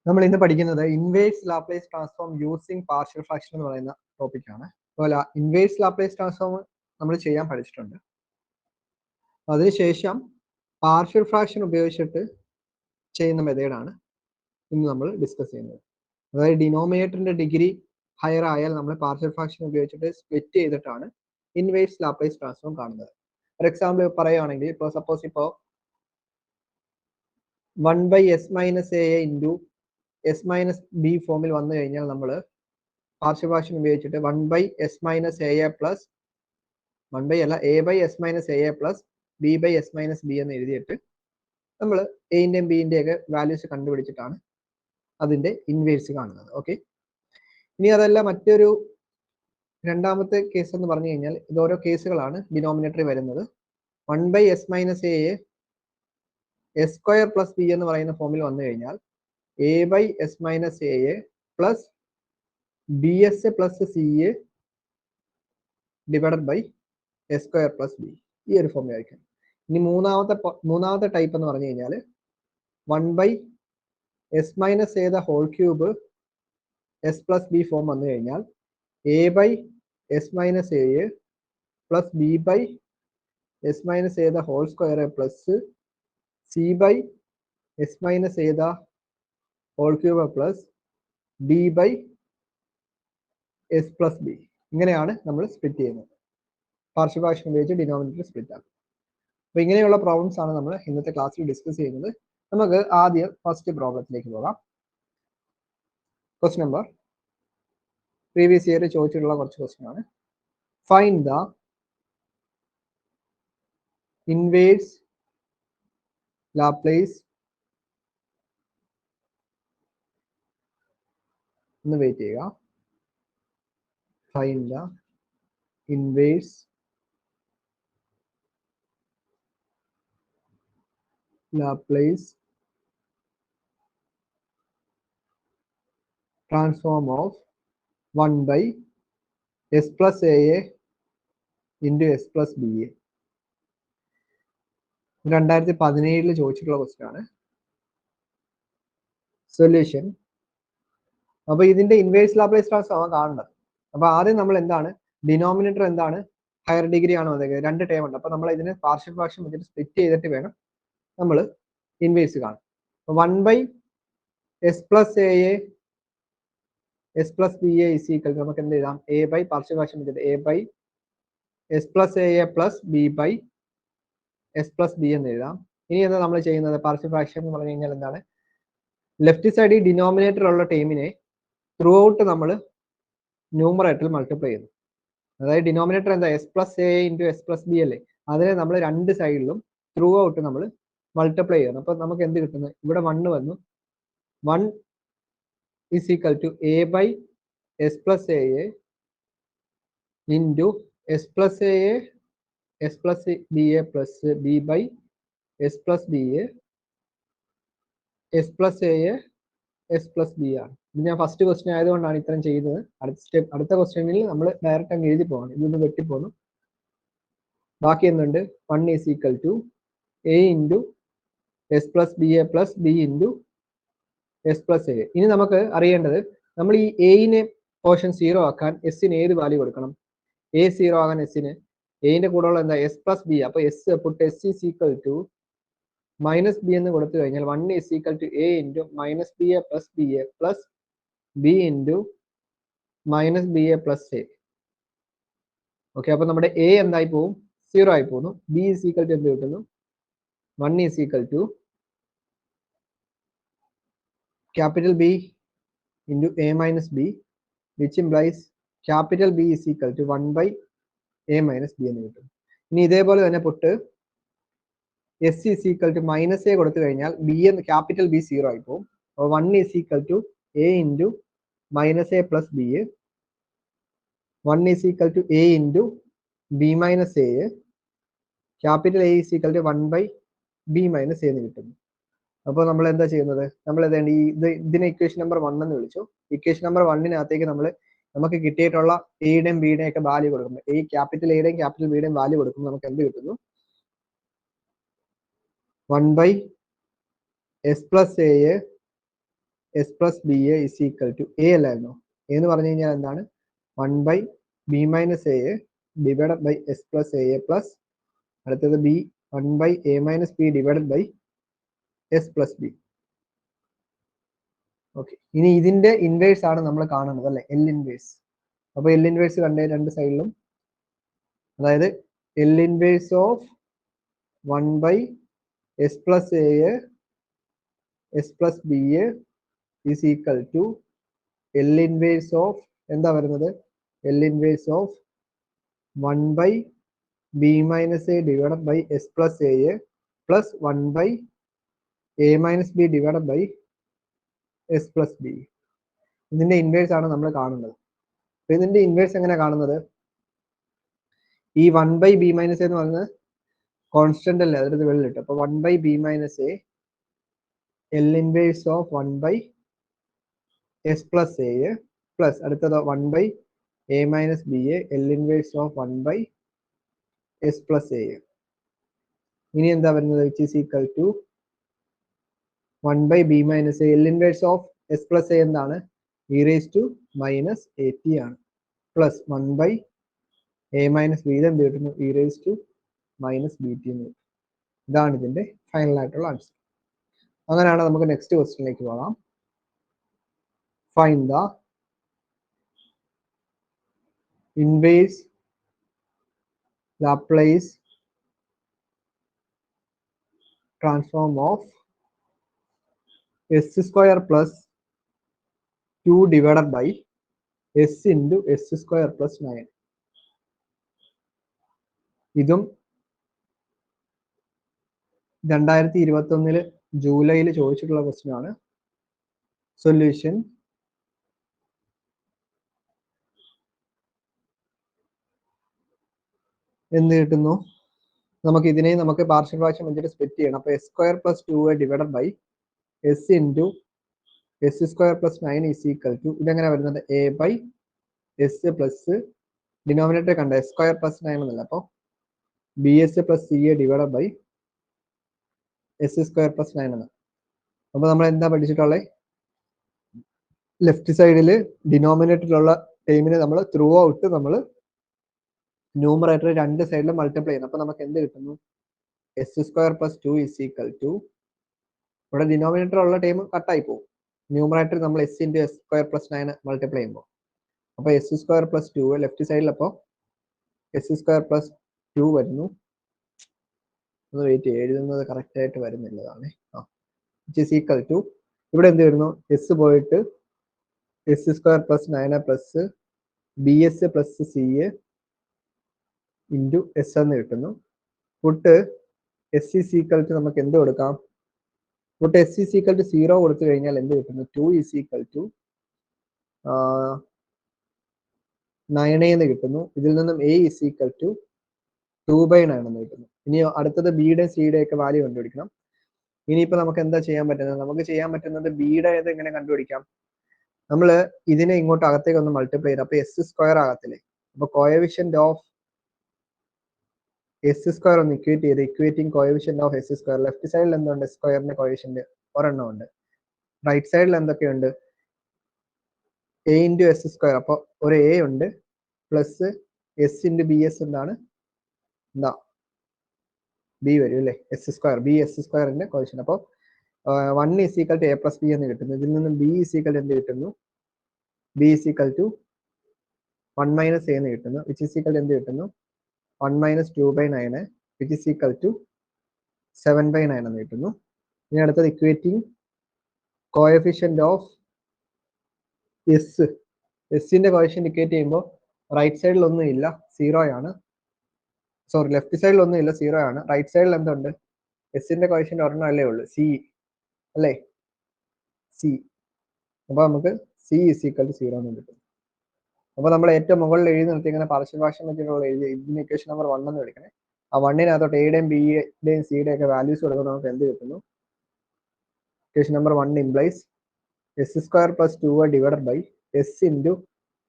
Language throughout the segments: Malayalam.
നമ്മൾ ഇന്ന് പഠിക്കുന്നത് inverse Laplace transform using partial fraction എന്ന് പറയുന്ന ടോപ്പിക്കാണ്. അതുപോലെ ഇൻവേഴ്സ് ലാപ്ലേസ് ട്രാൻസ്ഫോം നമ്മൾ ചെയ്യാൻ പഠിച്ചിട്ടുണ്ട്. അതിനുശേഷം പാർഷ്യൽ ഫ്രാക്ഷൻ ഉപയോഗിച്ചിട്ട് ചെയ്യുന്ന മെത്തേഡാണ് ഇന്ന് നമ്മൾ ഡിസ്കസ് ചെയ്യുന്നത്. അതായത് ഡിനോമിനേറ്ററിന്റെ ഡിഗ്രി ഹയർ ആയാൽ നമ്മൾ പാർഷ്യൽ ഫ്രാക്ഷൻ ഉപയോഗിച്ചിട്ട് സ്പ്ലിറ്റ് ചെയ്തിട്ടാണ് ഇൻവേഴ്സ് ലാപ്ലേസ് ട്രാൻസ്ഫോം കാണുന്നത്. ഫോർ എക്സാമ്പിൾ പറയുകയാണെങ്കിൽ ഇപ്പോൾ സപ്പോസ് ഇപ്പോൾ 1/s-a into s minus B ഫോമിൽ വന്നു കഴിഞ്ഞാൽ നമ്മൾ പാർഷ്യൽ ഫ്രാക്ഷൻ ഉപയോഗിച്ചിട്ട് 1/s-a plus 1/a/s-a plus b/s-b എന്ന് എഴുതിയിട്ട് നമ്മൾ എൻ്റെയും ബിൻ്റെയും ഒക്കെ വാല്യൂസ് കണ്ടുപിടിച്ചിട്ടാണ് അതിന്റെ ഇൻവേഴ്സ് കാണുന്നത്. ഓക്കെ, ഇനി അതല്ല മറ്റൊരു രണ്ടാമത്തെ കേസ് എന്ന് പറഞ്ഞു കഴിഞ്ഞാൽ ഇത് ഓരോ കേസുകളാണ് ഡിനോമിനേറ്ററിൽ വരുന്നത്. 1/s-a s square plus B എന്ന് പറയുന്ന ഫോമിൽ വന്നു കഴിഞ്ഞാൽ a/s-a plus bs plus c divided by s square plus B, ഈ ഒരു ഫോമിലായിരിക്കും. ഇനി മൂന്നാമത്തെ ടൈപ്പ് എന്ന് പറഞ്ഞു കഴിഞ്ഞാൽ 1/s-a the whole cube s plus B form വന്നു കഴിഞ്ഞാൽ a/s-a plus b/s-a the whole square plus c/s-a the whole cube plus b/s plus B. ഇങ്ങനെയാണ് നമ്മൾ സ്പ്ലിറ്റ് ചെയ്യുന്നത്. പാർഷ്യൽ ഫ്രാക്ഷൻ ഉപയോഗിച്ച് ഡിനോമിനേറ്റർ സ്പ്ലിറ്റ് ആക്കും. അപ്പോൾ ഇങ്ങനെയുള്ള പ്രോബ്ലംസ് ആണ് നമ്മൾ ഇന്നത്തെ ക്ലാസ്സിൽ ഡിസ്കസ് ചെയ്യുന്നത്. നമുക്ക് ആദ്യം ഫസ്റ്റ് പ്രോബ്ലത്തിലേക്ക് പോകാം. ക്വസ്റ്റ്യൻ നമ്പർ പ്രീവിയസ് ഇയർ ചോദിച്ചിട്ടുള്ള കുറച്ച് ക്വസ്റ്റ്യൻ ആണ്. ഫൈൻഡ് ദ ഇൻവേഴ്സ് ലാപ്ലേസ്, ഒന്ന് വെയിറ്റ് ചെയ്യുക. Find the inverse Laplace transform of 1/s+a into s+ba. 2017 ചോദിച്ചിട്ടുള്ള ക്വസ്റ്റ്യൻ ആണ്. സൊല്യൂഷൻ. അപ്പൊ ഇതിന്റെ ഇൻവേഴ്സ് ലാപ്ലേസ് ട്രാൻസ്ഫോം കാണേണ്ടത്. അപ്പൊ ആദ്യം നമ്മൾ എന്താണ് ഡിനോമിനേറ്റർ എന്താണ് ഹയർ ഡിഗ്രി ആണ് വന്നേക്കുന്നത്, രണ്ട് ടേം ഉണ്ട്. അപ്പൊ നമ്മൾ ഇതിനെ പാർഷ്യൽ ഫ്രാക്ഷൻ വെച്ചിട്ട് സ്പ്ലിറ്റ് ചെയ്തിട്ട് വേണം നമ്മൾ ഇൻവേഴ്സ് കാണാൻ. 1/s+a s+ba is equal to നമുക്ക് എന്ത് എഴുതാം, a ബൈ പാർഷ്യൽ ഫ്രാക്ഷൻ വെച്ചിട്ട് a/s+a പ്ലസ് b/s+b എന്ന് എഴുതാം. ഇനി എന്താ നമ്മൾ ചെയ്യുന്നത്, പാർഷ്യൽ ഫ്രാക്ഷൻ എന്ന് പറഞ്ഞു കഴിഞ്ഞാൽ എന്താണ്, ലെഫ്റ്റ് സൈഡിൽ ഡിനോമിനേറ്റർ ഉള്ള ടേമിനെ ത്രൂ ഔട്ട് നമ്മൾ ന്യൂമറേറ്ററിൽ മൾട്ടിപ്ലൈ ചെയ്യുന്നു. അതായത് ഡിനോമിനേറ്റർ എന്താ s+a ഇൻറ്റു s+b അല്ലേ, അതിനെ നമ്മൾ രണ്ട് സൈഡിലും ത്രൂ ഔട്ട് നമ്മൾ മൾട്ടിപ്ലൈ ചെയ്യണം. അപ്പൊ നമുക്ക് എന്ത് കിട്ടുന്നു, ഇവിടെ 1 വന്നു, 1 is equal to a/s+a into s+a s+ba plus b/s+ba s+a s+b ആണ്. ഇത് ഞാൻ ഫസ്റ്റ് ക്വസ്റ്റ്യൻ ആയതുകൊണ്ടാണ് ഇത്രയും ചെയ്യുന്നത്. അടുത്ത ക്വസ്റ്റ്യനിൽ നമ്മൾ ഡയറക്റ്റ് അങ്ങ് എഴുതി പോകണം, ഇതൊന്ന് വെട്ടിപ്പോന്നു. ബാക്കി എന്തുണ്ട്, 1 is equal to a into s+ba plus b into s+a. ഇനി നമുക്ക് അറിയേണ്ടത്, നമ്മൾ ഈ എയിനെ പോർഷൻ 0 ആക്കാൻ എസിന് ഏത് വാല്യൂ കൊടുക്കണം, a 0 ആകാൻ എസിന് എന്റെ കൂടെ ഉള്ള എന്താ s+b. അപ്പൊ s put s is equal to minus B എന്ന് കൊടുത്തു കഴിഞ്ഞാൽ 1 is equal to a into -ba plus ba plus b into -ba plus a. Okay, അപ്പൊ നമ്മുടെ a എന്തായി പോകും, 0 ആയി പോകുന്നു. b is equal to എന്ത് കിട്ടുന്നു, 1 is equal to capital B into a minus b, which implies capital B is equal to 1/a minus b എന്ന് കിട്ടും. ഇനി ഇതേപോലെ തന്നെ puttu s is equal to -a കൊടുത്തു കഴിഞ്ഞാൽ b എന്ന് ക്യാപിറ്റൽ B 0 ആയി പോകും. അപ്പോൾ 1 is equal to a into -a plus b, 1 is equal to a into b minus a, capital A is equal to 1/b minus a എന്ന് കിട്ടും. അപ്പോൾ നമ്മൾ എന്താ ചെയ്യുന്നത്, നമ്മൾ ഇതിനെ ഇക്വേഷൻ നമ്പർ 1 എന്ന് വിളിച്ചു. ഇക്വേഷൻ നമ്പർ 1-നകത്തേക്ക് നമുക്ക് കിട്ടിയിട്ടുള്ള എയുടെയും ബിയുടെയും ഒക്കെ വാല്യൂ കൊടുക്കുമ്പോൾ, ഈ ക്യാപിറ്റൽ എയുടെയും ക്യാപിറ്റൽ ബിയുടെയും വാല്യൂ കൊടുക്കുമ്പോൾ നമുക്ക് എന്ത് കിട്ടുന്നു, 1/s+a S plus B A is equal to A അല്ലായിരുന്നോ? എന്ന് പറഞ്ഞു കഴിഞ്ഞാൽ എന്താണ്? 1/b minus A divided by S plus A plus അടുത്തത് B 1/a minus B divided by S plus B. Okay, ഇനി ഇതിന്റെ ഇൻവേഴ്സ് ആണ് നമ്മൾ കാണുന്നത് അല്ലെ, എൽ ഇൻവേഴ്സ്. അപ്പൊ എൽ ഇൻവേഴ്സ് കണ്ടേ രണ്ട് സൈഡിലും, അതായത് L inverse of 1/s plus A S plus B is equal to L inverse of എന്താ വരുന്നത്? L inverse of 1/b minus A divided by S plus A plus 1/a minus B divided by S plus B. ഇതിന്റെ ഇൻവേഴ്സ് ആണ് നമ്മൾ കാണുന്നത്. അപ്പൊ ഇതിന്റെ ഇൻവേഴ്സ് എങ്ങനെ കാണുന്നത്? ഈ 1/b മൈനസ് എന്ന് പറയുന്നത് കോൺസ്റ്റന്റ് അല്ലേ, അതൊരു വെള്ളിട്ട്. അപ്പൊ 1/b minus A L inverse of 1/s plus A plus അടുത്തത് 1/a minus B L inverse of 1/s plus A. ഇനി എന്താ വരുന്നത്? Which is equal to 1/b minus L inverse of S plus A എന്താണ്? E raise to minus A T ആണ്, പ്ലസ് 1/a മൈനസ് ബി എന്ത് കിട്ടുന്നു? E raise to minus B T എന്ന് കിട്ടും. ഇതാണ് ഇതിന്റെ ഫൈനൽ ആയിട്ടുള്ള ആൻസർ. അങ്ങനെയാണ് നമുക്ക് നെക്സ്റ്റ് ക്വസ്റ്റ്യനിലേക്ക് പോകാം. Find the inverse Laplace transform of S square plus 2 divided by S into S square plus 9. ഇതും 2021 ജൂലൈയിൽ ചോദിച്ചിട്ടുള്ള ക്വസ്റ്റ്യൻ ആണ്. സൊല്യൂഷൻ എന്ത് കിട്ടുന്നു? നമുക്ക് ഇതിനെ പാർഷ്യൽ ഫ്രാക്ഷൻ വെച്ചിട്ട് സ്പ്ലിറ്റ് ചെയ്യണം. അപ്പൊ S square plus 2 divided by S into S square plus 9 is equal to ഇതെങ്ങനെ വരുന്നത്? A by S plus denominator കണ്ട എസ് സ്ക്വയർ പ്ലസ് 9 എന്നല്ല, അപ്പോൾ B S plus C A divided by S square plus 9 എന്ന്. അപ്പൊ നമ്മൾ എന്താ പഠിച്ചിട്ടുള്ളത്? ലെഫ്റ്റ് സൈഡിൽ ഡിനോമിനേറ്ററിലുള്ള ടൈമിനെ നമ്മൾ ത്രൂ ഔട്ട് നമ്മൾ ന്യൂമറേറ്റർ രണ്ട് സൈഡിലും മൾട്ടിപ്ലൈ ചെയ്യണം. അപ്പൊ നമുക്ക് എന്ത് കിട്ടുന്നു? S square plus 2 is equal to ഇവിടെ ഡിനോമിനേറ്റർ ഉള്ള ടൈം കട്ടായി പോകും. ന്യൂമറേറ്റർ നമ്മൾ S into S square plus 9 multiply ചെയ്യുമ്പോൾ അപ്പൊ എസ് സ്ക്വയർ പ്ലസ് 2 ലെഫ്റ്റ് സൈഡിൽ അപ്പോൾ എസ് സ്ക്വയർ പ്ലസ് 2 വരുന്നു. ഒന്ന് വെയിറ്റ് എഴുതുന്നത് കറക്റ്റ് ആയിട്ട് വരുന്നില്ലതാണ്. വിച്ച് ഈസ് ഈക്വൽ ടു ഇവിടെ എന്ത് വരുന്നു? എസ് പോയിട്ട് S square plus 9 plus B S plus C A into S എന്ന് കിട്ടുന്നു. Put S is equal to നമുക്ക് എന്ത് കൊടുക്കാം? Put S is equal to 0 കൊടുത്തു കഴിഞ്ഞാൽ എന്ത് കിട്ടുന്നു? 2 ഈസ് ഈക്വൽ ടു 9 എന്ന് കിട്ടുന്നു. ഇതിൽ നിന്നും എ ഈസ് ഈക്വൽ ടു 2/9 എന്ന് കിട്ടുന്നു. ഇനി അടുത്തത് ബിയുടെ സിയുടെ ഒക്കെ വാല്യൂ കണ്ടുപിടിക്കണം. ഇനിയിപ്പോ നമുക്ക് എന്താ ചെയ്യാൻ പറ്റുന്നത്? നമുക്ക് ചെയ്യാൻ പറ്റുന്നത് ബിയുടെ ഇത് എങ്ങനെ കണ്ടുപിടിക്കാം? നമ്മൾ ഇതിനെ ഇങ്ങോട്ട് അകത്തേക്ക് ഒന്ന് മൾട്ടിപ്ലൈ ചെയ്ത് അപ്പൊ എസ് സ്ക്വയർ ആകത്തില്ലേ? അപ്പൊ കോഎഫിഷ്യന്റ് ഓഫ് എസ് സ്ക്വയർ ഒന്ന് ഇക്വേറ്റ് ചെയ്ത് equating coefficient of S square. Left സൈഡിൽ എന്തുണ്ട്? സ്ക്വയറിന്റെ കോഎഫിഷ്യന്റ് ഒരെണ്ണം ഉണ്ട്. റൈറ്റ് സൈഡിൽ എന്തൊക്കെയുണ്ട്? എ ഇൻറ്റു എസ് സ്ക്വയർ, അപ്പൊ ഒരു എ ഉണ്ട്, plus S into B S എന്താണ്? എന്താ ബി വരും അല്ലേ? എസ് സ്ക്വയർ ബി എസ് സ്ക്വയറിന്റെ കോഎഫിഷ്യന്റ്. അപ്പോൾ 1 is equal to A plus B എന്ന് കിട്ടുന്നു. ഇതിൽ നിന്നും ബി ഈസ് ഈക്വൽ എന്ത് കിട്ടുന്നു? B is equal to 1 minus A എന്ന് കിട്ടുന്നു. വിച്ച് ഈസ് ഈക്വൽ എന്ത് കിട്ടുന്നു? 1 minus 2/9 which is equal to 7/9 എന്ന് കിട്ടുന്നു. ഇനി അടുത്തത് ഇക്വേറ്റിംഗ് കോഎഫിഷ്യന്റ് ഓഫ് എസ്. എസിന്റെ കോഎഫിഷ്യന്റ് ഇക്വേറ്റ് ചെയ്യുമ്പോൾ റൈറ്റ് സൈഡിൽ ഒന്നും ഇല്ല, 0 ആണ്. സോറി, ലെഫ്റ്റ് സൈഡിൽ ഒന്നും ഇല്ല, 0 ആണ്. റൈറ്റ് സൈഡിൽ എന്തുണ്ട്? എസിന്റെ കോഎഫിഷ്യന്റ് ഒരെണ്ണം അല്ലേ ഉള്ളൂ, സി അല്ലേ? സി. അപ്പൊ നമുക്ക് സി ഈസ് ഈക്വൽ ടു 0 എന്ന് കിട്ടും. അപ്പൊ നമ്മൾ ഏറ്റവും മുകളിൽ എഴുതി നിർത്തി ഇങ്ങനെ പാർഷ്യൽ ഫ്രാക്ഷൻ വെച്ചിട്ടുള്ള എഴുതി ഇതിന് ഇക്വേഷൻ നമ്പർ 1 എന്ന് വിളിക്കണേ. ആ 1-നകത്തോട്ട് എയുടെയും ബിയുടെയും സിയുടെയും ഒക്കെ വാല്യൂസ് കൊടുക്കുമ്പോൾ നമുക്ക് എന്ത് കിട്ടുന്നു? Equation number 1 implies S square plus 2 divided by S into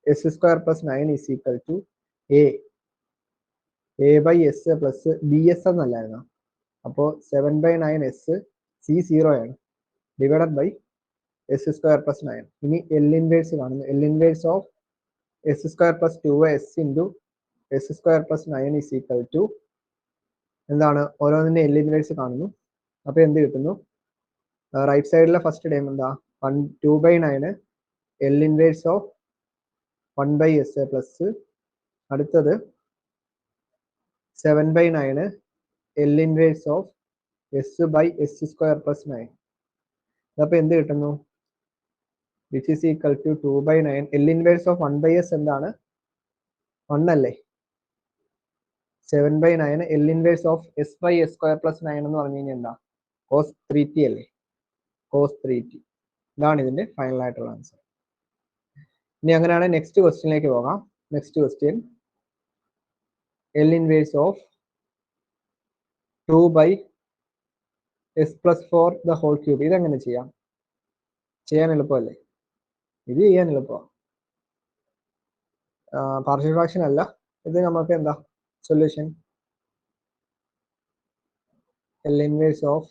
S square plus 9 is equal to A by S plus B S എന്നല്ലായിരുന്നു. അപ്പോൾ 7/9 എസ് സി 0 ആണ് divided by S square plus 9. ഇനി എൽ ഇൻവേഴ്സ് കാണുന്നു. L inverse of S square plus 2s into S square plus 9 is equal to എന്താണ്? ഓരോന്നിന്റെ എൽ ഇൻവേഴ്സ് കാണുന്നു. അപ്പോൾ എന്ത് കിട്ടുന്നു? റൈറ്റ് സൈഡിലെ ഫസ്റ്റ് ടൈം എന്താ? 2/9 L inverse of 1/s plus അടുത്തത് 7/9 L inverse of S by S square plus 9. അപ്പോൾ എന്ത് കിട്ടുന്നു? Which is equal to 2/9 L inverse of 1/s എന്താണ്? 1 അല്ലേ? 7/9 L inverse of S by S square plus 9 എന്ന് പറഞ്ഞു കഴിഞ്ഞാൽ എന്താ? cos 3t അല്ലേ? cos 3t. ഇതാണ് ഇതിന്റെ ഫൈനൽ ആയിട്ടുള്ള ആൻസർ. ഇനി അങ്ങനെയാണ് നെക്സ്റ്റ് ക്വസ്റ്റ്യനിലേക്ക് പോകാം. Next question L inverse of 2/s plus 4 the whole cube. ഇതെങ്ങനെ ചെയ്യാം? ചെയ്യാൻ എളുപ്പമല്ലേ? ഇത് ചെയ്യാൻ എളുപ്പമാണ്. പാർഷ്യൽ ഫ്രാക്ഷൻ അല്ല ഇത്. നമുക്ക് എന്താ solution? L inverse of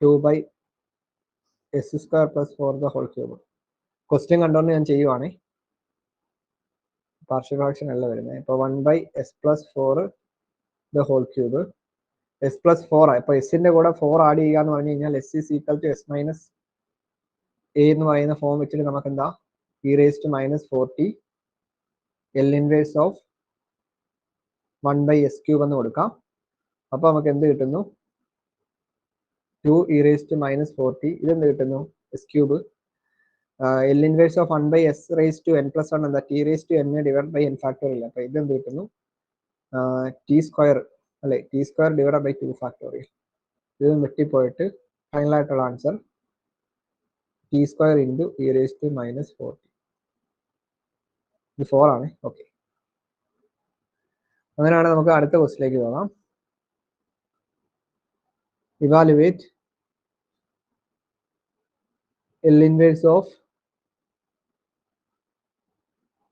2/s square plus 4 the whole cube. Question കണ്ടോണ്ട് ഞാൻ ചെയ്യുവാണേ. പാർഷ്യൽ ഫ്രാക്ഷൻ അല്ല വരുന്നത്. ഇപ്പോൾ 1/s plus 4 the whole cube. s plus 4 ഇപ്പോൾ എസിന്റെ കൂടെ 4 ആഡ് ചെയ്യുക എന്ന് പറഞ്ഞു കഴിഞ്ഞാൽ s is equal to s minus a എന്ന് പറയുന്ന ഫോം വെച്ചിട്ട് നമുക്ക് എന്താ? e raised to minus 4t L inverse of 1/s cube എന്ന് കൊടുക്കാം. അപ്പോൾ നമുക്ക് എന്ത് കിട്ടുന്നു? 2 e raised to minus 4t. ഇതെന്ത് കിട്ടുന്നു? s cube. L inverse of 1/s raised to n plus 1 എന്താ? t raised to n divided by n factorial. അപ്പോൾ ഇതെന്ത് കിട്ടുന്നു? t സ്ക്വയർ അല്ലെ? t square divide by 2 factorial. ഇത് വെട്ടിപ്പോയിട്ട് ഫൈനൽ ആയിട്ടുള്ള answer t square into e raised to minus 4t. ഇത് 4 ആണ്. ഓക്കെ, അങ്ങനെയാണ് നമുക്ക് അടുത്ത ക്വസ്റ്റിലേക്ക് പോകാം. Evaluate L inverse of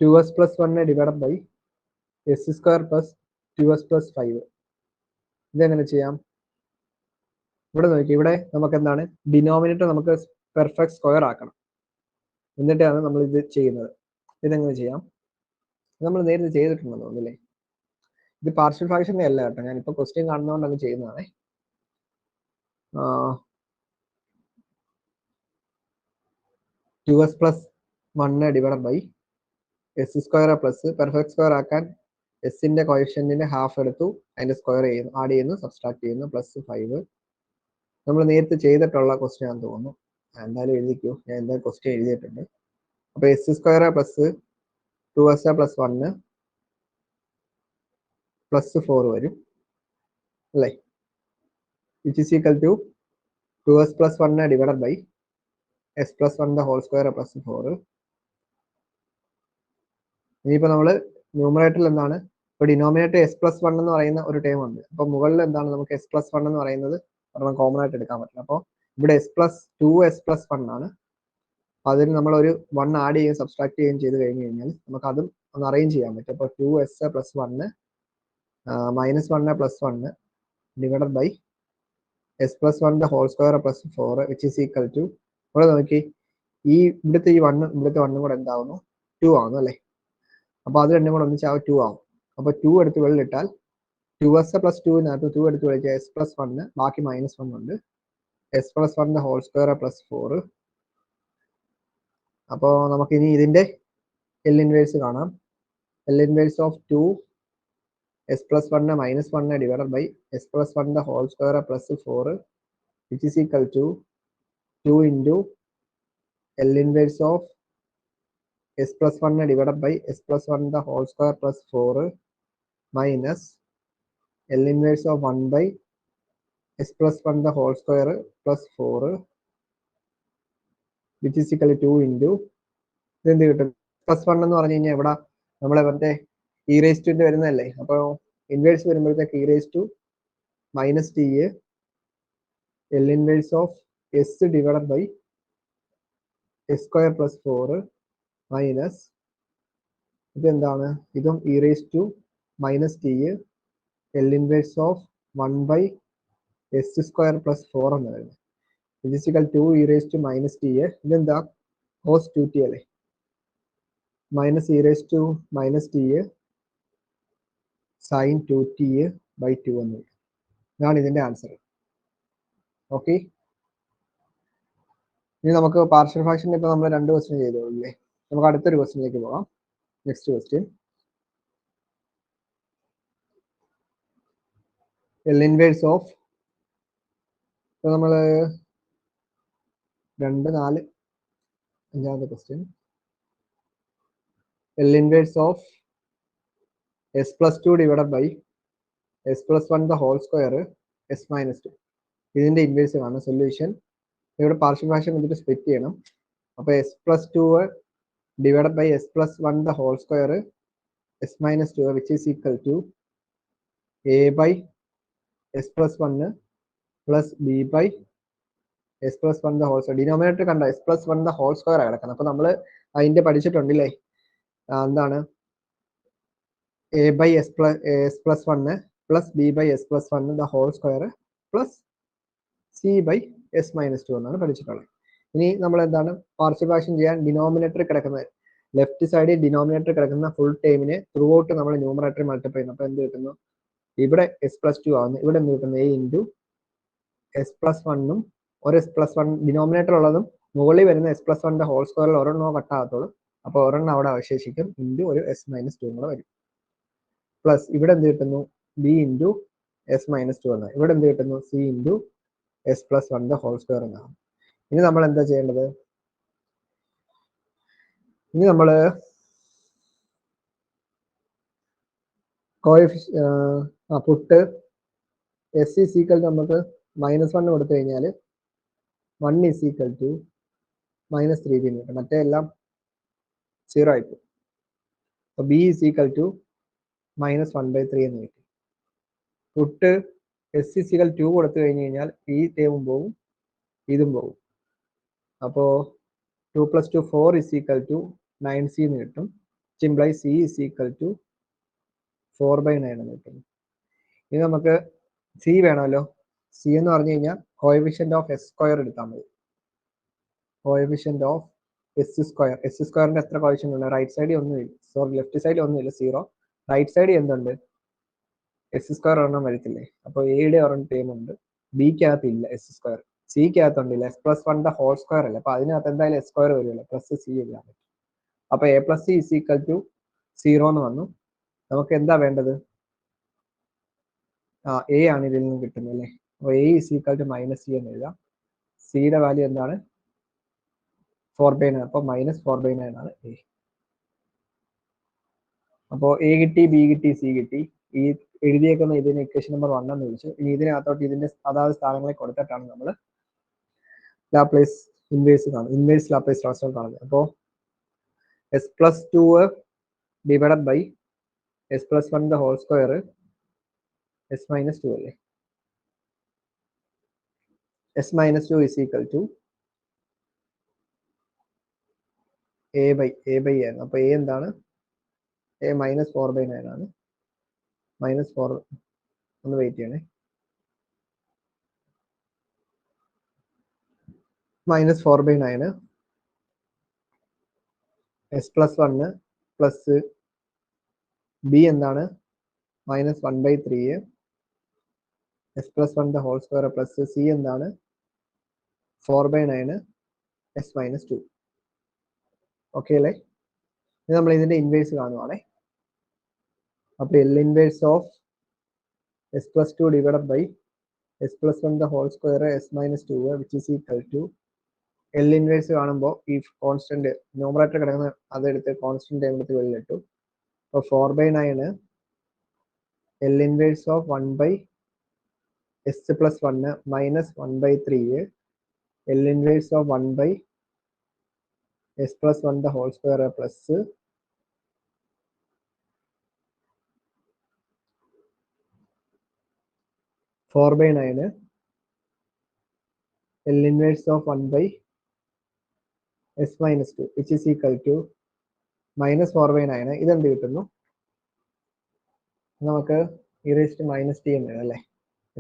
2s plus 1 divide by S square plus 2s plus 5. ഇതെങ്ങനെ ചെയ്യാം? ഇവിടെ നോക്കി, ഇവിടെ നമുക്ക് എന്താണ്? ഡിനോമിനേറ്റർ നമുക്ക് പെർഫെക്റ്റ് സ്ക്വയർ ആക്കണം. എന്നിട്ടാണ് നമ്മൾ ഇത് ചെയ്യുന്നത്. ഇതെങ്ങനെ ചെയ്യാം? നമ്മൾ നേരത്തെ ചെയ്തിട്ടുണ്ടെന്ന് തോന്നുന്നില്ലേ? ഇത് പാർഷ്യൽ ഫ്രാക്ഷൻ്റെ അല്ല കേട്ടോ, ഞാനിപ്പോൾ ക്വസ്റ്റ്യൻ കാണുന്നതുകൊണ്ട് അത് ചെയ്യുന്നതാണേ. 2s plus 1 divide by S square plus perfect square ആക്കാൻ എസിന്റെ കോഎഫിഷ്യന്റിന്റെ ഹാഫ് എടുത്തു, അതിന്റെ സ്ക്വയർ ചെയ്യുന്നു, ആഡ് ചെയ്യുന്നു, സബ്സ്ട്രാക്ട് ചെയ്യുന്നു, പ്ലസ് 5. നമ്മൾ നേരത്തെ ചെയ്തിട്ടുള്ള ക്വസ്റ്റ്യൻ ആണെന്ന് തോന്നുന്നു. എന്തായാലും എഴുതിക്കോ, ഞാൻ എന്തായാലും ക്വസ്റ്റ്യൻ എഴുതിയിട്ടുണ്ട്. അപ്പോൾ S square plus 2s plus 1 plus 4 വരും അല്ലേ? Which is equal to 2s plus 1 divide by S plus 1 whole square plus 4. ഇനിയിപ്പോൾ നമ്മൾ ന്യൂമറേറ്ററിൽ എന്താണ്? ഇപ്പോൾ ഡിനോമിനേറ്റർ എസ് പ്ലസ് 1 എന്ന് പറയുന്ന ഒരു ടേം ഉണ്ട്. അപ്പോൾ മുകളിൽ എന്താണ്? നമുക്ക് എസ് പ്ലസ് 1 എന്ന് പറയുന്നത് കോമൺ ആയിട്ട് എടുക്കാൻ പറ്റില്ല. അപ്പോൾ ഇവിടെ എസ് പ്ലസ് 2s പ്ലസ് 1 ആണ്. അപ്പോൾ അതിന് നമ്മളൊരു 1 ആഡ് ചെയ്യുകയും സബ്സ്ട്രാക്ട് ചെയ്യുകയും ചെയ്ത് കഴിഞ്ഞ് കഴിഞ്ഞാൽ നമുക്ക് അതും ഒന്ന് അറേഞ്ച് ചെയ്യാൻ പറ്റും. അപ്പോൾ 2s plus 1 minus 1 plus 1 divide by S plus 1 whole square plus 4 which is equal to, ഇവിടെ നോക്കി ഈ ഇവിടുത്തെ ഈ 1 ഇവിടുത്തെ 1 കൂടെ എന്താവുന്നു? 2 ആവുന്നു അല്ലേ? അപ്പോൾ അത് രണ്ടും കൂടെ ഒന്നിച്ച് 2 ആവും. അപ്പോൾ 2 എടുത്ത് വെള്ളിട്ടാൽ 2s പ്ലസ് 2 2 എടുത്ത് വിളിച്ചാൽ എസ് പ്ലസ് 1, ബാക്കി മൈനസ് 1 ഉണ്ട്, S plus 1 whole square plus 4. അപ്പോൾ നമുക്ക് ഇനി ഇതിന്റെ എൽ ഇൻവേഴ്സ് കാണാം. L inverse of 2 S plus 1 minus 1 divide by S plus 1 whole square plus 4 which is equal to 2 into L inverse of s plus 1 divided by s plus 1 the whole square plus 4 minus L inverse of 1 by s plus 1 the whole square plus 4 which is equal to 2 into ഇതെന്ത് കിട്ടും? പ്ലസ് 1 എന്ന് പറഞ്ഞു കഴിഞ്ഞാൽ ഇവിടെ നമ്മളെ മറ്റേ ഇ റേസ് ടു വരുന്നതല്ലേ? അപ്പോൾ ഇൻവേഴ്സ് വരുമ്പോഴത്തേക്ക് E raise to minus T L inverse of S divide by S square plus 4 minus ഇതെന്താണ്? ഇതും E raise to minus T L inverse of 1 by S square plus 4 എന്ന് വരുന്നത്. which is equal to 2 e raised to minus t. ഇതെന്താ cos 2t അല്ലേ, minus e raised to minus t sin 2t by 2 എന്ന്. ഇതാണ് ഇതിന്റെ ആൻസർ. ഓക്കെ, ഇനി നമുക്ക് പാർഷ്യൽ ഫ്രാക്ഷൻ ഇപ്പൊ നമ്മൾ 2 ക്വസ്റ്റ്യൻ ചെയ്തോളൂ. നമുക്ക് അടുത്തൊരു ക്വസ്റ്റ്യനിലേക്ക് പോകാം. Next question, L inverse of, ഇപ്പൊ നമ്മള് 2, 4, 5ാമത്തെ question, L inverse of s plus 2 divided by s plus 1 the whole square s minus 2. ഇതിന്റെ ഇൻവേഴ്സ് ആണ് സൊല്യൂഷൻ. ഇവിടെ പാർഷ്യൽ ഫ്രാക്ഷൻ വെച്ചിട്ട് സ്പ്ലിറ്റ് ചെയ്യണം. അപ്പൊ s plus 2 divided by s plus 1 the whole square s minus 2 which is equal to a by s plus 1 plus b by s plus 1 the whole square. Denominator കണ്ട s plus 1 the whole square കിടക്കുന്നത്. അപ്പൊ നമ്മൾ അതിന്റെ പഠിച്ചിട്ടുണ്ടല്ലേ, എന്താണ് a by s plus 1 plus b by s plus 1 the whole square plus c by s minus 2 എന്നാണ് പഠിച്ചിട്ടുള്ളത്. ഇനി നമ്മൾ എന്താണ് പാർഷ്യൽ ഫ്രാക്ഷൻ ചെയ്യാൻ ഡിനോമിനേറ്റർ കിടക്കുന്നത്, ലെഫ്റ്റ് സൈഡിൽ ഡിനോമിനേറ്റർ കിടക്കുന്ന ഫുൾ ടൈമിനെ ത്രൂ ഔട്ട് നമ്മൾ ന്യൂമറേറ്റർ മൾട്ടിപ്ലൈ ചെയ്യുന്നു. അപ്പൊ എന്ത് കിട്ടുന്നു, ഇവിടെ എസ് പ്ലസ് 2 ആവുന്നു. ഇവിടെ എന്ത് കിട്ടുന്നു, a ഇൻറ്റു എസ് പ്ലസ് 1ഉം ഒരു എസ് പ്ലസ് 1 ഡിനോമിനേറ്റർ ഉള്ളതും മുകളിൽ വരുന്ന എസ് പ്ലസ് 1 ഹോൾ സ്ക്വയറിൽ ഒരെണ്ണോ കട്ടാകത്തുള്ളൂ. അപ്പോൾ ഒരെണ്ണം അവിടെ അവശേഷിക്കും, ഇൻറ്റു ഒരു എസ് മൈനസ് 2 കൂടെ വരും. പ്ലസ് ഇവിടെ എന്ത് കിട്ടുന്നു, ബി ഇൻറ്റു എസ് മൈനസ് 2 എന്നാണ്. ഇവിടെ എന്ത് കിട്ടുന്നു, C into S plus 1 whole square എന്നാണ്. ഇനി നമ്മൾ എന്താ ചെയ്യേണ്ടത്, ഇനി നമ്മൾ പുട്ട് എസ് ഈസ് ഈക്വൽ നമുക്ക് -1 കൊടുത്തു കഴിഞ്ഞാൽ 1 ഈസ് ഈക്വൽ ടു -3 ബി കിട്ടും. മറ്റേ എല്ലാം 0 ആയിപ്പോകും. അപ്പോൾ ബി ഈസ് ഈക്വൽ ടു -1/3 എന്ന് കിട്ടും. പുട്ട് എസ് ഈസ് ഈക്വൽ 2 കൊടുത്തു കഴിഞ്ഞ് കഴിഞ്ഞാൽ ഈ ടേമും പോകും ഇതും പോകും. അപ്പോൾ 2 + 2 4 ഈസ് ഈക്വൽ ടു 9c എന്ന് കിട്ടും. സിംപ്ലൈ സി ഈസ് ഈക്വൽ ടു 4/9 എന്ന് കിട്ടും. ഇനി നമുക്ക് സി വേണമല്ലോ. സി എന്ന് പറഞ്ഞു കഴിഞ്ഞാൽ കോഎഫിഷ്യന്റ് ഓഫ് എസ് സ്ക്വയർ എടുത്താൽ മതി. Coefficient of S square, S സ്ക്വയറിന്റെ എത്ര കോഎഫിഷ്യന്റ് ഉണ്ട്, റൈറ്റ് സൈഡിൽ ഒന്നുമില്ല, സോറി ലെഫ്റ്റ് സൈഡിൽ ഒന്നുമില്ല, 0. റൈറ്റ് സൈഡിൽ എന്തുണ്ട്, എസ് സ്ക്വയർ ഒരെണ്ണം വരത്തില്ലേ. അപ്പോൾ എയുടെ ഒരെണ്ണം ടേം ഉണ്ട്, ബിക്കകത്ത് ഇല്ല എസ് സ്ക്വയർ, സിക്കകത്തുണ്ടല്ല എസ് പ്ലസ് 1 ഹോൾ സ്ക്വയർ അല്ലേ. അപ്പൊ അതിനകത്ത് എന്തായാലും എസ് സ്ക്വയർ വരുമല്ലോ, പ്ലസ് സി എഴുതാൻ പറ്റും. അപ്പൊ a plus c is equal to 0 എന്ന് വന്നു. നമുക്ക് എന്താ വേണ്ടത്, എ ആണ് ഇതിൽ നിന്ന് കിട്ടുന്നത് അല്ലേ. അപ്പോൾ A is equal to -c എന്ന് എഴുതാം. സിയുടെ വാല്യൂ എന്താണ്, 4/9. അപ്പോൾ -4/9 ആണ് എ. അപ്പോൾ എ കിട്ടി, ബി കിട്ടി, സി കിട്ടി. ഈ എഴുതിയേക്കുന്ന ഇതിന് ഇക്വേഷൻ നമ്പർ 1 എന്ന് വിളിച്ചു. ഇനി ഇതിനകത്തോട്ട് ഇതിന്റെ അതാത് സ്ഥാനങ്ങളെ കൊടുത്തിട്ടാണ് നമ്മൾ ലാപ്ലേസ് ഇൻവേഴ്സ് കാണുന്നത്, ഇൻവേഴ്സ് ലാപ്ലേസ് ട്രാൻസ്ഫോം കാണുന്നത്. അപ്പോൾ S plus 2 divided by S plus 1 whole square S minus 2 അല്ലേ. S minus 2 is equal to A by ആണ്. അപ്പോൾ എ എന്താണ്, എ -4/9 ആണ്. -4 ഒന്ന് വെയിറ്റ് ചെയ്യണേ. -4/9 എസ് പ്ലസ് 1 പ്ലസ് ബി എന്താണ് -1/3 S plus 1 whole square plus C എന്താണ് 4/9 എസ് മൈനസ് 2. ഓക്കെ അല്ലേ. ഇത് നമ്മൾ ഇതിന്റെ ഇൻവേഴ്സ് കാണുവാണേ. അപ്പൊ L inverse of S plus 2 divided by S plus 1 whole square S minus 2 which is equal to, L inverse കാണുമ്പോൾ ഈ കോൺസ്റ്റന്റ് ന്യൂമറേറ്റർ കിടക്കുന്ന അതെടുത്ത് കോൺസ്റ്റന്റ് ടൈം എടുത്ത് വെളിയിലിട്ടു. അപ്പോൾ 4/9 L inverse of 1 s plus 1 minus 1/3 L inverse of 1 s plus 1 the whole square plus 4/9 L inverse of 1 s minus 2 which is equal to minus 4/9. ഇതെന്ത് കിട്ടുന്നു, നമുക്ക് e raised to minus t എന്ന് അല്ലേ.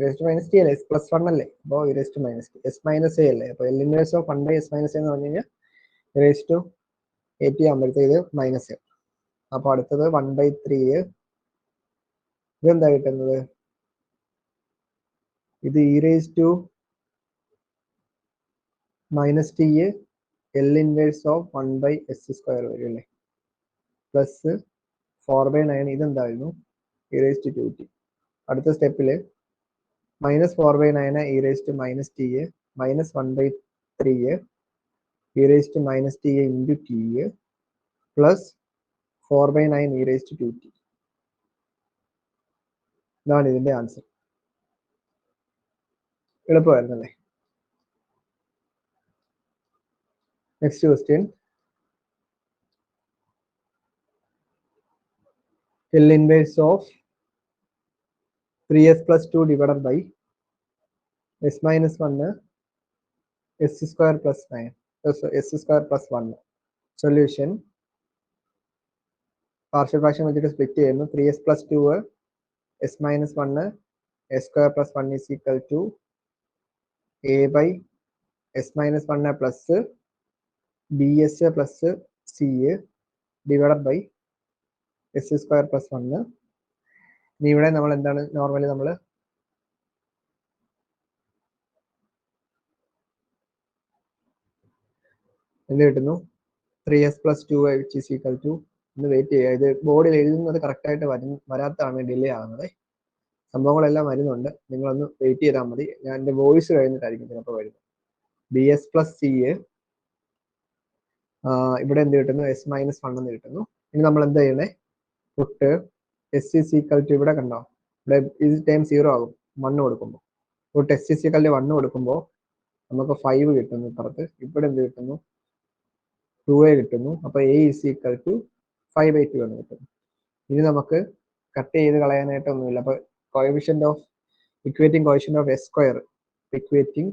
റേസ്റ്റ് മൈനസ് ടി അല്ലേ, എസ് പ്ലസ് വൺ അല്ലേ, അപ്പോൾ e raised minus T, S minus A അല്ലേ, അപ്പോൾ L inverse of 1 by S minus എന്ന് പറഞ്ഞു കഴിഞ്ഞാൽ ഇറേസ്റ്റ് എ ടി ആകുമ്പോഴത്തേക്ക് ഇത് മൈനസ് എ. അപ്പോൾ അടുത്തത് 1/3 ഇതെന്താ കിട്ടുന്നത്, ഇത് e raise to minus T L inverse of 1 by S square വരും അല്ലേ, പ്ലസ് 4/9 ഇതെന്തായിരുന്നു ഇ റേസ് ടു 2t. അടുത്ത സ്റ്റെപ്പിൽ -4/9 e raise to minus t minus 1/3 e raise to minus t into t plus 4/9 e raise to 2t. ഇതാണ് ഇതിന്റെ ആൻസർ. എളുപ്പമായിരുന്നല്ലേ. Next question, L inverse of 3s plus 2 divided by s minus 1 s square plus 9 s square plus 1. Solution, partial fraction വെച്ചിട്ട് സ്പ്ലിറ്റ് ചെയ്യുന്നു. 3s plus 2 s minus 1 s square plus 1 is equal to a by s minus 1 plus bs plus c divided by s square plus 1. ഇനി ഇവിടെ നമ്മൾ എന്താണ് നോർമലി നമ്മൾ എന്ത് കിട്ടുന്നു, 3s plus 2 which is equal to, ഒന്ന് വെയിറ്റ് ചെയ്യുക, ഇത് ബോർഡിൽ എഴുതുന്നത് കറക്റ്റായിട്ട് വരാത്താണ് ഡിലേ ആകുന്നത്. സംഭവങ്ങളെല്ലാം വരുന്നുണ്ട്, നിങ്ങളൊന്ന് വെയിറ്റ് ചെയ്താൽ മതി. ഞാൻ എൻ്റെ വോയിസ് കഴിഞ്ഞിട്ടായിരിക്കും ചിലപ്പോൾ വരുന്നത്. ബി എസ് പ്ലസ് സി ഇവിടെ എന്ത് കിട്ടുന്നു, എസ് മൈനസ് 1 എന്ന് കിട്ടുന്നു. ഇനി നമ്മൾ എന്താ ചെയ്യണേ, put S is equal to, ഇവിടെ കണ്ടോ, ഇവിടെ ഇത് ടൈം 0 ആകും 1 കൊടുക്കുമ്പോൾ. Put S is equal to 1 കൊടുക്കുമ്പോൾ നമുക്ക് 5 കിട്ടുന്നു ഇപ്പുറത്ത്. ഇവിടെ എന്ത് കിട്ടുന്നു, 2a കിട്ടുന്നു. അപ്പോൾ a ഇസ് ഈക്വൽ ടു 5/2 എന്ന് കിട്ടുന്നു. ഇനി നമുക്ക് കട്ട് ചെയ്ത് കളയാനായിട്ടൊന്നുമില്ല. അപ്പോൾ coefficient of equating coefficient of S square, equating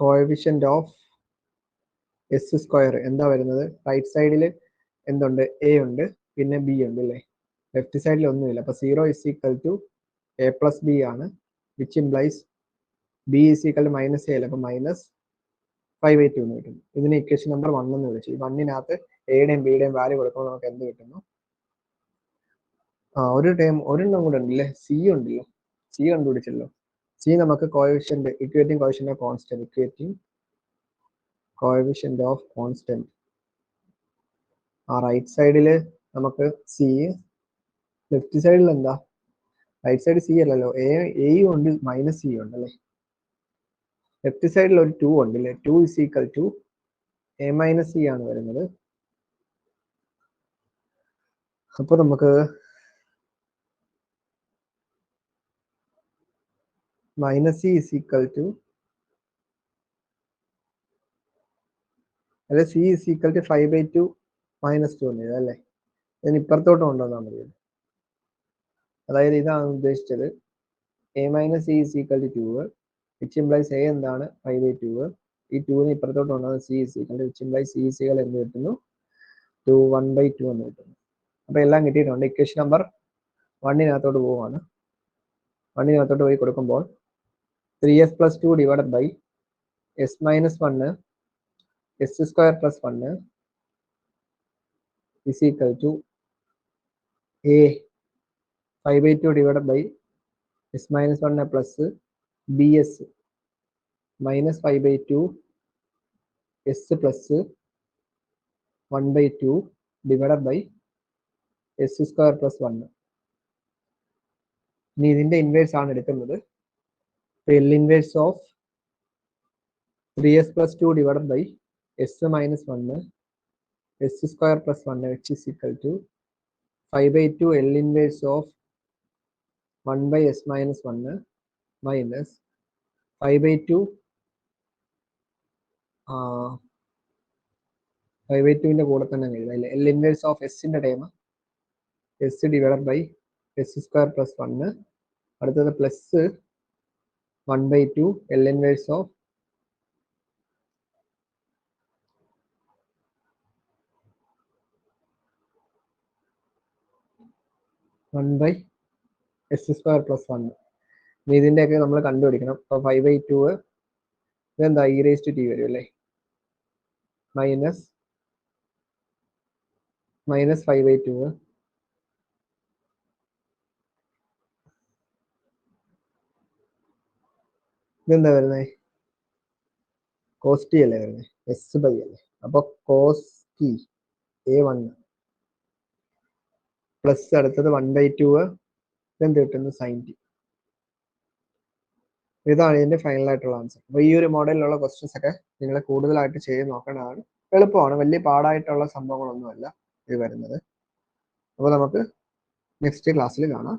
coefficient of S square എന്താ വരുന്നത്, റൈറ്റ് സൈഡിൽ എന്തുണ്ട്, എ ഉണ്ട് പിന്നെ ബി ഉണ്ട് അല്ലേ, ലെഫ്റ്റ് സൈഡിൽ ഒന്നുമില്ല. അപ്പോൾ 0 is equal to A plus b ആണ്, which implies b is equal to minus A അല്ലേ, അപ്പോൾ -5/2 എന്ന് കിട്ടുന്നു. ഇതിന് ഇക്വേഷൻ നമ്പർ 1 എന്ന് വിളിച്ചു. ഈ 1-നകത്ത് എയുടെയും ബിയുടെയും വാല്യൂ കൊടുക്കുമ്പോൾ നമുക്ക് എന്ത് കിട്ടുന്നു, ഒരു ടൈം ഒരെണ്ണം കൂടെ ഉണ്ടല്ലേ, സി ഉണ്ടല്ലോ, സി കണ്ടുപിടിച്ചല്ലോ. സി നമുക്ക് coefficient equating coefficient of constant, equating coefficient of constant. Right സൈഡിൽ നമുക്ക് സി, ലെഫ്റ്റ് സൈഡിൽ എന്താ, റൈറ്റ് സൈഡ് സി അല്ലല്ലോ, എയും ഉണ്ട് മൈനസ് സി ഉണ്ട് അല്ലേ, ലെഫ്റ്റ് സൈഡിൽ ഒരു 2 ഉണ്ട് അല്ലേ, 2 is equal to a minus c ആണ് വരുന്നത്. അപ്പോൾ നമുക്ക് minus C is equal to, അല്ലെ c is equal to 5/2 minus 2 ഉണ്ട് അല്ലേ. ഇതിന് ഇപ്പുറത്തോട്ട് കൊണ്ടുവന്നാൽ മതി. അതായത് ഇതാണ് ഉദ്ദേശിച്ചത്, A minus C is equal to 2 which implies A എന്താണ് 5/2. ഈ 2നെ ഇപ്പുറത്തോട്ട് കൊണ്ടുവന്നാൽ C is equal to, which implies C is equal എന്ത് കിട്ടുന്നു, 1/2 എന്ന് കിട്ടുന്നു. അപ്പോൾ എല്ലാം കിട്ടിയിട്ടുണ്ട്. ഇക്വേഷൻ നമ്പർ 1-നകത്തോട്ട് പോവുകയാണ്. 1-നകത്തോട്ട് പോയി കൊടുക്കുമ്പോൾ 3s plus 2 divided by s minus 1 s square plus 1 is equal to a 5/2 divided by s minus 1 plus bs minus 5/2 s plus 1/2 divided by s square plus 1. ഇനി ഇതിന്റെ ഇൻവേഴ്സ് ആണ് എടുക്കുന്നത്. L inverse of 3s plus 2 divided by s minus 1 s square plus 1 which is equal to 5/2 L inverse of 1 by s minus 1 minus 5/2 5/2ന്റെ കൂടെ തന്നെ എഴുതാം. L inverse of s ന്റെ time s divided by s square plus 1, അടുത്തത് plus 1/2 L inverse of 1 by s² + 1. ഇനി ഇതിന്റെയൊക്കെ നമ്മൾ കണ്ടുപിടിക്കണം. അപ്പോൾ 5/2 ഇതെന്താ e⁻t വരും അല്ലേ, മൈനസ് 5/2 ഇതെന്താ വരുന്നത്, cos t അല്ലേ വരുന്നത്, s/, അല്ലേ. അപ്പൊ cos t a1 പ്ലസ് അടുത്തത് 1/2 ഇതെന്ത് കിട്ടുന്നു, sin t. ഇതാണ് ഇതിന്റെ ഫൈനൽ ആയിട്ടുള്ള ആൻസർ. അപ്പൊ ഈ ഒരു മോഡലിലുള്ള ക്വസ്റ്റ്യൻസ് ഒക്കെ നിങ്ങൾ കൂടുതലായിട്ട് ചെയ്ത് നോക്കേണ്ടതാണ്. എളുപ്പമാണ്, വലിയ പാടായിട്ടുള്ള സംഭവങ്ങളൊന്നുമല്ല ഇത് വരുന്നത്. അപ്പോൾ നമുക്ക് നെക്സ്റ്റ് ക്ലാസ്സിൽ കാണാം.